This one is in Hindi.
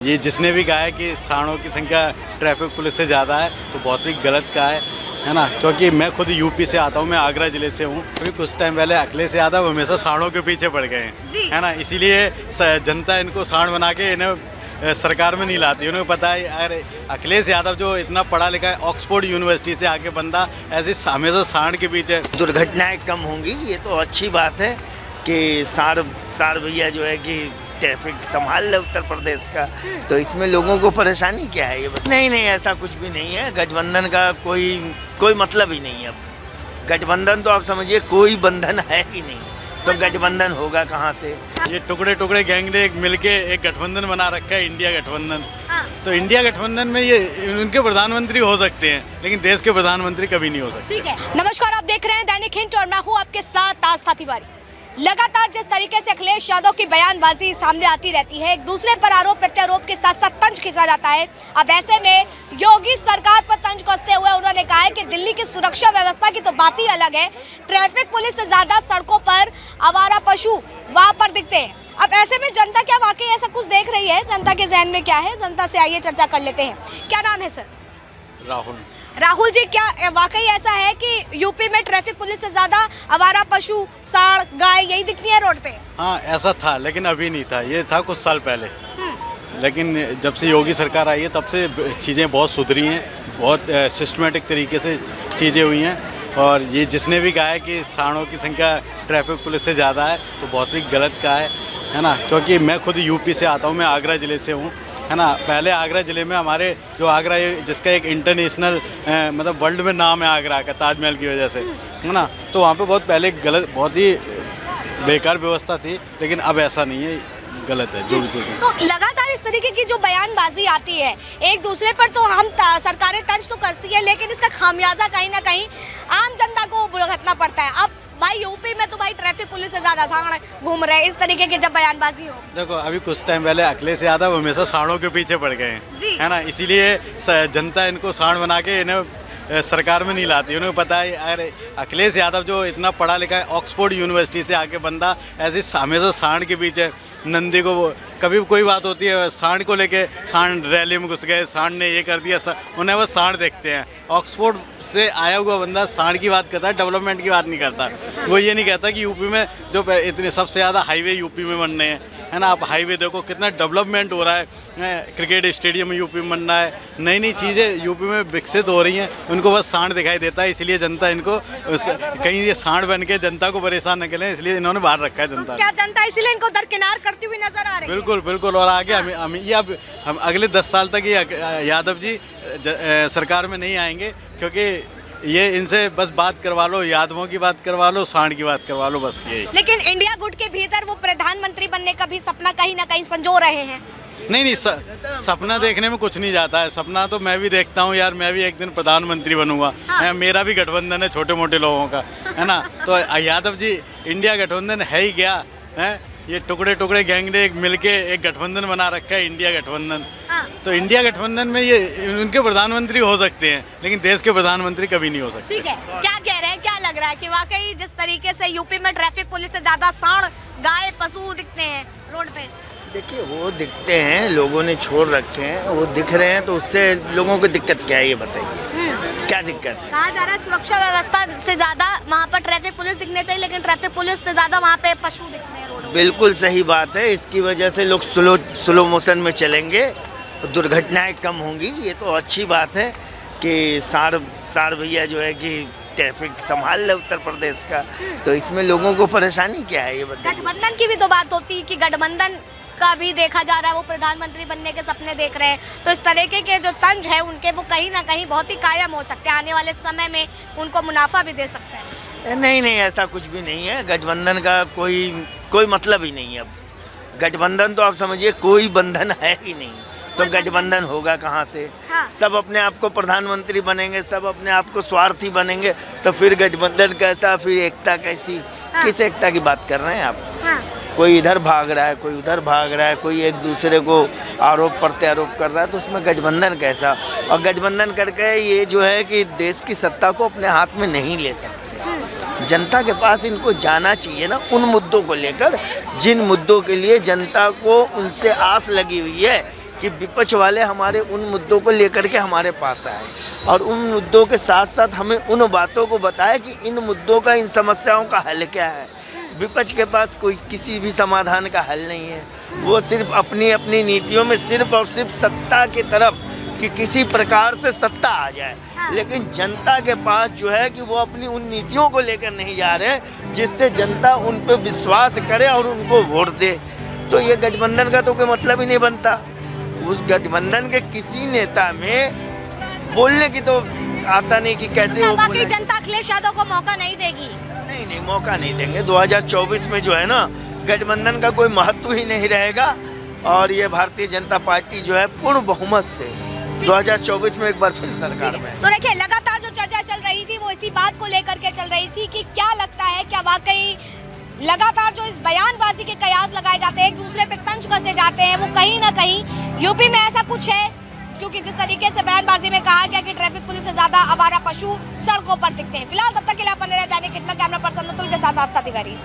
ये जिसने भी कहा है कि सांडों की संख्या ट्रैफिक पुलिस से ज़्यादा है तो बहुत ही गलत कहा है ना। क्योंकि मैं खुद यूपी से आता हूँ, मैं आगरा ज़िले से हूँ। अभी कुछ टाइम पहले अखिलेश यादव हमेशा सांडों के पीछे पड़ गए हैं, है ना। इसीलिए जनता इनको सांड बना के इन्हें सरकार में नहीं लाती। उन्हें पता है अगर अखिलेश यादव जो इतना पढ़ा लिखा है, ऑक्सफोर्ड यूनिवर्सिटी से आके बंदा ऐसे हमेशा सांड के पीछे। दुर्घटनाएं कम होंगी, ये तो अच्छी बात है कि सार भैया जो है कि ट्रैफिक संभाल ले उत्तर प्रदेश का, तो इसमें लोगों को परेशानी क्या है ये नहीं, ऐसा कुछ भी नहीं है। गठबंधन का कोई मतलब ही नहीं है। अब गठबंधन तो आप समझिए कोई बंधन है ही नहीं, तो गठबंधन होगा कहाँ से। ये टुकड़े टुकड़े गैंग ने मिलके एक गठबंधन बना रखा है, इंडिया गठबंधन। तो इंडिया गठबंधन में ये उनके प्रधानमंत्री हो सकते हैं, लेकिन देश के प्रधानमंत्री कभी नहीं हो सकते। ठीक है, नमस्कार, आप देख रहे हैं दैनिक हिंट और मैं हूँ आपके साथ आस्था तिवारी। लगातार जिस तरीके से अखिलेश यादव की बयानबाजी सामने आती रहती है, एक दूसरे पर आरोप प्रत्यारोप के साथ साथ तंज खींचा जाता है। अब ऐसे में योगी सरकार पर तंज कसते हुए उन्होंने कहा है कि दिल्ली की सुरक्षा व्यवस्था की तो बात ही अलग है, ट्रैफिक पुलिस से ज्यादा सड़कों पर आवारा पशु वहां पर दिखते हैं। अब ऐसे में जनता क्या वाकई ऐसा कुछ देख रही है? जनता के जहन में क्या है? जनता से आइए चर्चा कर लेते हैं। क्या नाम है सर? राहुल जी, क्या वाकई ऐसा है कि यूपी में ट्रैफिक पुलिस से ज्यादा आवारा पशु, सांड, गाय यही दिखती है रोड पे? हाँ, ऐसा था, लेकिन अभी नहीं था। ये था कुछ साल पहले, लेकिन जब से योगी सरकार आई है तब से चीज़ें बहुत सुधरी हैं, बहुत सिस्टमेटिक तरीके से चीज़ें हुई हैं। और ये जिसने भी कहा है कि सांडों की संख्या ट्रैफिक पुलिस से ज़्यादा है तो बहुत ही गलत कहा है ना। क्योंकि मैं खुद यूपी से आता हूँ, मैं आगरा ज़िले से हूँ, है ना। पहले आगरा ज़िले में हमारे जो आगरा जिसका एक इंटरनेशनल मतलब वर्ल्ड में नाम है आगरा का, ताजमहल की वजह से, है ना। तो वहाँ पे बहुत पहले बहुत ही बेकार व्यवस्था थी, लेकिन अब ऐसा नहीं है, गलत है जो भी चीज़। तो लगातार इस तरीके की जो बयानबाजी आती है एक दूसरे पर, तो हम सरकारें तंज तो कसती है, लेकिन इसका खामियाजा कहीं ना कहीं आम जनता को भुगतना पड़ता है। अब भाई यूपी में तो भाई ट्रैफिक पुलिस से ज्यादा सांड घूम रहे हैं, इस तरीके की जब बयानबाजी हो। देखो, अभी कुछ टाइम पहले अखिलेश यादव हमेशा सांडों के पीछे पड़ गए हैं, है ना। इसीलिए जनता इनको सांड बना के इन्हें सरकार में नहीं लाती। उन्हें पता है अगर अखिलेश यादव जो इतना पढ़ा लिखा है, ऑक्सफोर्ड यूनिवर्सिटी से आके बंदा ऐसे हमेशा सांड के पीछे। नंदी को कभी कोई बात होती है सांड को लेके, सांड रैली में घुस गए, सांड ने ये कर दिया, उन्हें वो सांड देखते हैं। ऑक्सफोर्ड से आया हुआ बंदा सांड की बात करता है, डेवलपमेंट की बात नहीं करता। वो ये नहीं कहता कि यूपी में जो इतने सबसे ज़्यादा हाईवे यूपी में बन रहे हैं, है ना। आप हाईवे देखो कितना डेवलपमेंट हो रहा है, क्रिकेट स्टेडियम यूपी में बन रहा है, नई नई चीज़ें यूपी में विकसित हो रही हैं। उनको बस सांड दिखाई देता है, इसलिए जनता इनको कहीं ये सांड बन के जनता को परेशान न करें, इसलिए इन्होंने बाहर रखा है जनता। क्या जनता इसलिए इनको दरकिनार करती हुई नजर आ रही है? बिल्कुल बिल्कुल। और आगे हम अगले 10 साल तक ये यादव जी सरकार में नहीं आएंगे, क्योंकि ये इनसे बस बात करवा लो, यादवों की बात करवा लो, सांड की बात करवा लो, बस यही। लेकिन इंडिया गुट के भीतर वो प्रधानमंत्री बनने का भी सपना कहीं ना कहीं संजो रहे हैं। नहीं, सपना देखने में कुछ नहीं जाता है। सपना तो मैं भी देखता हूँ यार, मैं भी एक दिन प्रधानमंत्री बनूंगा। हाँ। मेरा भी गठबंधन है छोटे मोटे लोगों का, है ना। तो यादव जी, इंडिया गठबंधन है ही क्या है। ये टुकड़े टुकड़े गैंग ने मिलके एक गठबंधन बना रखा है, इंडिया गठबंधन। तो इंडिया गठबंधन में ये उनके प्रधानमंत्री हो सकते हैं, लेकिन देश के प्रधानमंत्री कभी नहीं हो सकते। ठीक है, क्या कह रहे हैं, क्या लग रहा है कि वाकई जिस तरीके से यूपी में ट्रैफिक पुलिस से ज्यादा सांड, गाय, पशु दिखते हैं रोड पे? देखिए, वो दिखते हैं, लोगों ने छोड़ रखे हैं, वो दिख रहे हैं, तो उससे लोगों को दिक्कत क्या है ये बताइए, क्या दिक्कत है? कहा जा रहा है सुरक्षा व्यवस्था से ज्यादा वहाँ पर ट्रैफिक पुलिस दिखने चाहिए, लेकिन ट्रैफिक पुलिस से ज्यादा वहाँ पे पशु दिखते हैं रोड। बिल्कुल सही बात है। इसकी वजह से लोग स्लो मोशन में चलेंगे, दुर्घटनाएं कम होंगी, ये तो अच्छी बात है कि सार भैया जो है कि ट्रैफिक संभाल ले उत्तर प्रदेश का, तो इसमें लोगों को परेशानी क्या है ये बताइए। गठबंधन की भी तो बात होती है कि गठबंधन का भी देखा जा रहा है, वो प्रधानमंत्री बनने के सपने देख रहे हैं, तो इस तरीके के जो तंज है उनके, वो कहीं ना कहीं बहुत ही कायम हो सकते हैं, आने वाले समय में उनको मुनाफा भी दे सकते हैं। नहीं, ऐसा कुछ भी नहीं है। गठबंधन का कोई मतलब ही नहीं है। अब गठबंधन तो आप समझिए कोई बंधन है ही नहीं, तो गठबंधन होगा कहाँ से? हाँ। सब अपने आप को प्रधानमंत्री बनेंगे, सब अपने आप को स्वार्थी बनेंगे, तो फिर गठबंधन कैसा, फिर एकता कैसी? हाँ। किस एकता की बात कर रहे हैं आप? हाँ। कोई इधर भाग रहा है, कोई उधर भाग रहा है, कोई एक दूसरे को आरोप प्रत्यारोप कर रहा है, तो उसमें गठबंधन कैसा? और गठबंधन करके ये जो है कि देश की सत्ता को अपने हाथ में नहीं ले सकते। जनता के पास इनको जाना चाहिए ना, उन मुद्दों को लेकर जिन मुद्दों के लिए जनता को उनसे आस लगी हुई है कि विपक्ष वाले हमारे उन मुद्दों को लेकर के हमारे पास आए और उन मुद्दों के साथ साथ हमें उन बातों को बताया कि इन मुद्दों का, इन समस्याओं का हल क्या है। विपक्ष के पास कोई किसी भी समाधान का हल नहीं है। वो सिर्फ अपनी अपनी नीतियों में सिर्फ और सिर्फ सत्ता की तरफ, कि किसी प्रकार से सत्ता आ जाए, लेकिन जनता के पास जो है कि वो अपनी उन नीतियों को लेकर नहीं जा रहे जिससे जनता उन पर विश्वास करे और उनको वोट दे। तो ये गठबंधन का तो कोई मतलब ही नहीं बनता। उस गठबंधन के किसी नेता में बोलने की तो आता नहीं कि कैसे वो बाकी जनता अखिलेश यादव को मौका नहीं देगी। नहीं, मौका नहीं देंगे। 2024 में जो है ना, गठबंधन का कोई महत्व ही नहीं रहेगा और ये भारतीय जनता पार्टी जो है पूर्ण बहुमत से 2024 में एक बार फिर सरकार में। तो देखिए, लगातार जो चर्चा चल रही थी वो इसी बात को लेकर के चल रही थी कि क्या लगता है, क्या वाकई लगातार जो इस बयानबाजी के कयास लगाए जाते हैं, एक दूसरे पे तंज कसे जाते हैं, वो कहीं ना कहीं यूपी में ऐसा कुछ है? क्योंकि जिस तरीके से बयानबाजी में कहा गया कि ट्रैफिक पुलिस से ज्यादा आवारा पशु सड़कों पर दिखते हैं। फिलहाल तब तक के लिए आप बने रहे दैनिक हिट में। कैमरा पर्सन के साथ आस्था तिवारी।